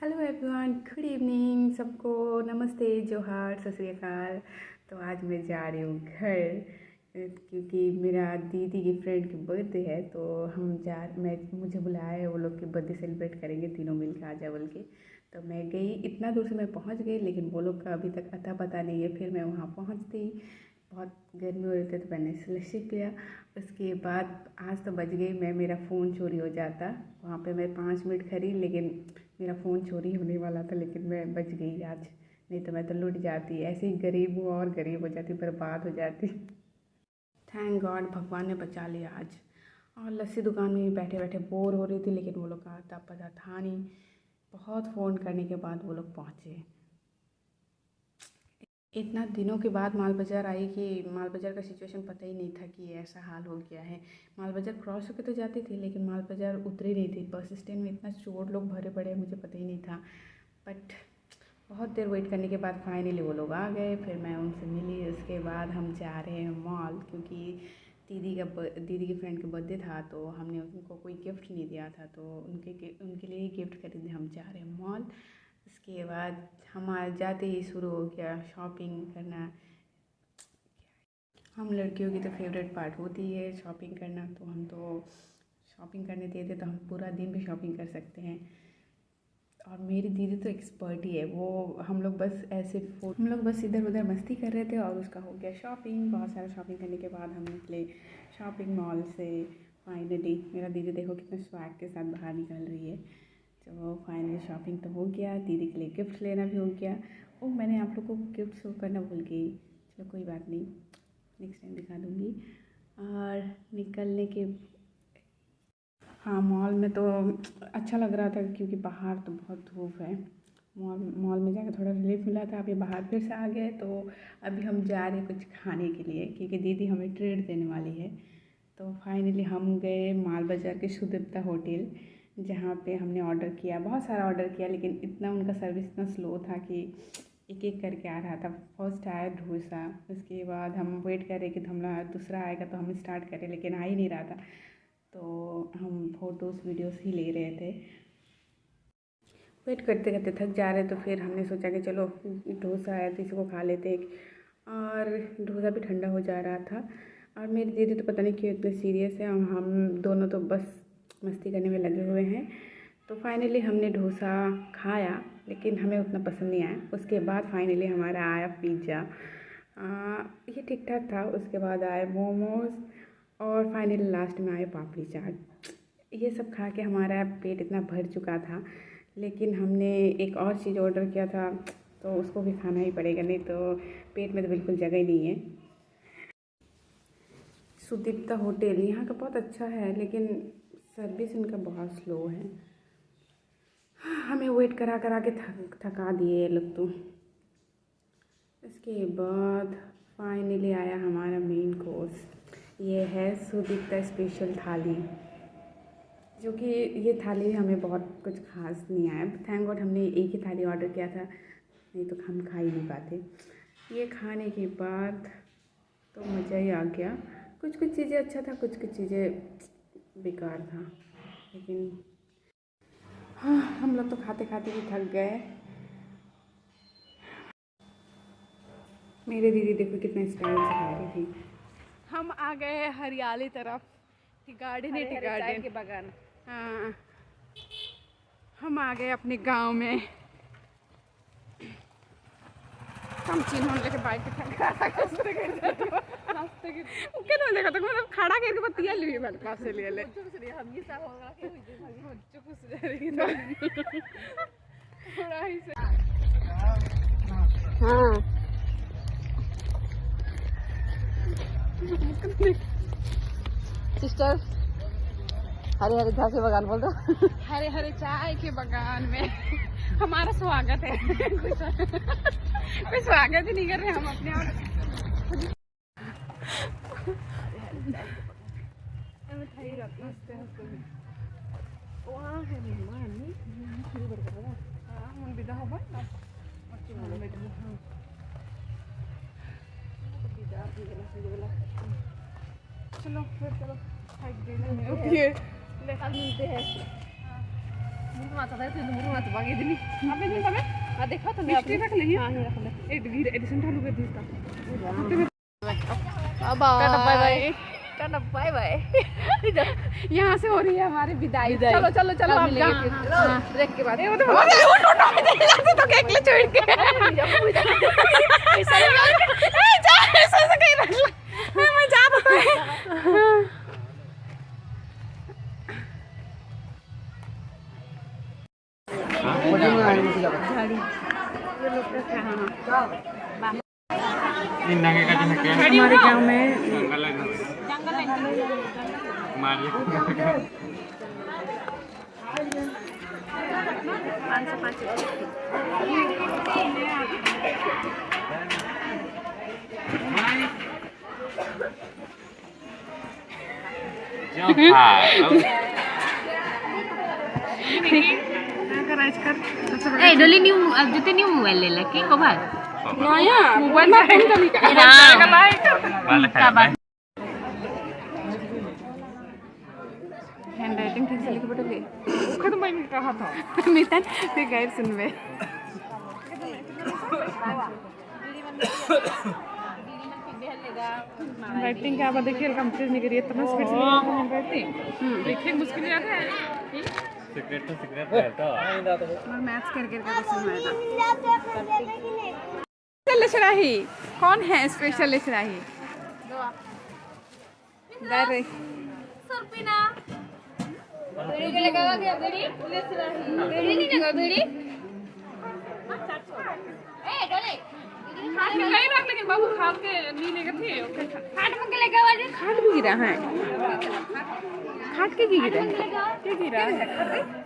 Hello everyone, good evening सबको। नमस्ते, जोहार, सत श्री अकाल। तो आज मैं जा रही हूँ घर क्योंकि मेरा दीदी की फ्रेंड की बर्थडे है। तो मुझे बुलाया है, वो लोग की बर्थडे सेलिब्रेट करेंगे, तीनों मिल के आजा बोल के। तो मैं गई, इतना दूर से मैं पहुँच गई, लेकिन वो लोग का अभी तक अता पता नहीं है। फिर मैं वहाँ पहुँचती, बहुत गर्मी हो रही थी तो मैंने लस्सी पिया। उसके बाद आज तो बज गई, मेरा फ़ोन चोरी हो जाता। वहाँ पे मैं 5 मिनट खड़ी, लेकिन मेरा फ़ोन चोरी होने वाला था, लेकिन मैं बच गई आज। नहीं तो मैं तो लुट जाती, ऐसे ही गरीब हूँ और गरीब हो जाती, बर्बाद हो जाती। थैंक गॉड, भगवान ने बचा लिया आज। और लस्सी दुकान में बैठे बैठे बोर हो रही थी, लेकिन वो लोग का अता पता था नहीं। बहुत फ़ोन करने के बाद वो लोग पहुँचे। इतना दिनों के बाद माल बाज़ार आई कि माल बाज़ार का सिचुएशन पता ही नहीं था कि ऐसा हाल हो गया है। माल बाज़ार क्रॉस होकर तो जाती थी, लेकिन माल बाज़ार उतरी नहीं थी। बस स्टैंड में इतना चोर लोग भरे पड़े, मुझे पता ही नहीं था। बट बहुत देर वेट करने के बाद फाइनली वो लोग आ गए। फिर मैं उनसे मिली, उसके बाद हम जा रहे हैं मॉल, क्योंकि दीदी की फ्रेंड का बर्थडे था। तो हमने उनको कोई गिफ्ट नहीं दिया था, तो उनके लिए ही गिफ्ट खरीदने हम जा रहे हैं मॉल। उसके बाद हमारा जाते ही शुरू हो गया शॉपिंग करना। हम लड़कियों की तो फेवरेट पार्ट होती है शॉपिंग करना, तो हम तो शॉपिंग करने देते तो हम पूरा दिन भी शॉपिंग कर सकते हैं। और मेरी दीदी तो एक्सपर्ट ही है, वो हम लोग बस इधर उधर मस्ती कर रहे थे और उसका हो गया शॉपिंग। बहुत सारा शॉपिंग करने के बाद हम निकले शॉपिंग मॉल से। फाइनली मेरा दीदी देखो कितने स्वैग के साथ बाहर निकल रही है। तो फाइनली शॉपिंग तो हो गया, दीदी के लिए गिफ्ट लेना भी हो गया। ओह, मैंने आप लोग को गिफ्ट शो करना भूल गई। चलो कोई बात नहीं, नेक्स्ट टाइम दिखा दूँगी। और निकलने के हाँ, मॉल में तो अच्छा लग रहा था, क्योंकि बाहर तो बहुत धूप है। मॉल में जाकर थोड़ा रिलीफ मिला था। अभी बाहर फिर से आ गए, तो अभी हम जा रहे हैं कुछ खाने के लिए, क्योंकि दीदी हमें ट्रीट देने वाली है। तो फाइनली हम गए माल बाज़ार के सुदीप्ता होटल, जहाँ पे हमने ऑर्डर किया, बहुत सारा ऑर्डर किया, लेकिन इतना उनका सर्विस इतना स्लो था कि एक एक करके आ रहा था। फर्स्ट आया डोसा, उसके बाद हम वेट कर रहे कि हमारा दूसरा आएगा तो हम स्टार्ट करें, लेकिन आ ही नहीं रहा था। तो हम फ़ोटोज़ वीडियोज़ ही ले रहे थे। वेट करते करते थक जा रहे, तो फिर हमने सोचा कि चलो डोसा आया तो इसको खा लेते। और डोसा भी ठंडा हो जा रहा था। और मेरी दीदी तो पता नहीं क्यों इतने सीरियस है, और हम दोनों तो बस मस्ती करने में लगे हुए हैं। तो फाइनली हमने डोसा खाया, लेकिन हमें उतना पसंद नहीं आया। उसके बाद फाइनली हमारा आया पिज़्ज़ा, ये ठीक ठाक था। उसके बाद आए मोमोज़, और फाइनली लास्ट में आए पापड़ी चाट। ये सब खा के हमारा पेट इतना भर चुका था, लेकिन हमने एक और चीज़ ऑर्डर किया था, तो उसको भी खाना ही पड़ेगा, नहीं तो पेट में तो बिल्कुल जगह ही नहीं है। सुदीप्ता होटल यहाँ का बहुत अच्छा है, लेकिन सर्विस इनका बहुत स्लो है। हमें वेट करा करा के थका दिए ये लोग तो। इसके बाद फाइनली आया हमारा मेन कोर्स, ये है सुदीप्ता स्पेशल थाली, जो कि ये थाली हमें बहुत कुछ खास नहीं आया। थैंक गॉड हमने एक ही थाली ऑर्डर किया था, नहीं तो हम खा ही नहीं पाते। ये खाने के बाद तो मज़ा ही आ गया। कुछ कुछ चीज़ें अच्छा था, कुछ कुछ चीज़ें बेकार था, लेकिन हाँ, हम लोग तो खाते खाते भी थक गए। मेरे दीदी देखो कितना स्टाइल से खा रही थी। हम आ गए हरियाली तरफ, टी गार्डन है, टी गार्डन के बगान। हाँ, हम आ गए अपने गांव में। हम चिन्ह लेके बाइक पे रास्ते के देखा तो मतलब खड़ा करके बतिया लिए मेरे पास से ले ले हम ये सब होगा कि बच्चों को सुधरेगी थोड़ा ही से। हाँ, सिस्टर हरे हरे चाय के बगान बोल दो। हरे हरे चाय के बगान में हमारा स्वागत है। कोई स्वागत ही नहीं कर रहे हम अपने आप। वहाँ है मेहमान विदा हो चलो फिर चलो मिलते हैं। माता था तो मुरु माता बागे दिनी आपने दिन तबे आ देखा तो मैं रख ले हां रख ले एडिशन ढालू कर दीस्ता अब bye bye tata bye bye यहाँ से हो रही है हमारी विदाई चलो चलो चलो आप ब्रेक के बाद तो अकेले छोड़ के मैं जा हमारे गांव में डोली न्यू अब जते न्यू मोबाइल ले लके को बात नया मोबाइल में फोन कमी का हैंड राइटिंग ठीक से लिख बटले खत्म मैं कहा था मितन ते गैर सुनवे राइटिंग क्या बात देखिए कंप्लीट नहीं करी इतना स्पीड से राइटिंग देखिए मुश्किल जाता है सीक्रेट तो सीक्रेट है तो और मैथ्स कर क्वेश्चन आया लिशराही कौन है स्पेशल लिशराही दरे सरपिना बेड़ी के लगावा के बेड़ी लिशराही बेड़ी नहीं लगा बेड़ी ए डोले खाट में कहीं रख लेकिन बाबू खाट के नहीं लेके थे खाट में लगावा खाट भी गिरा है खाट के गिरा है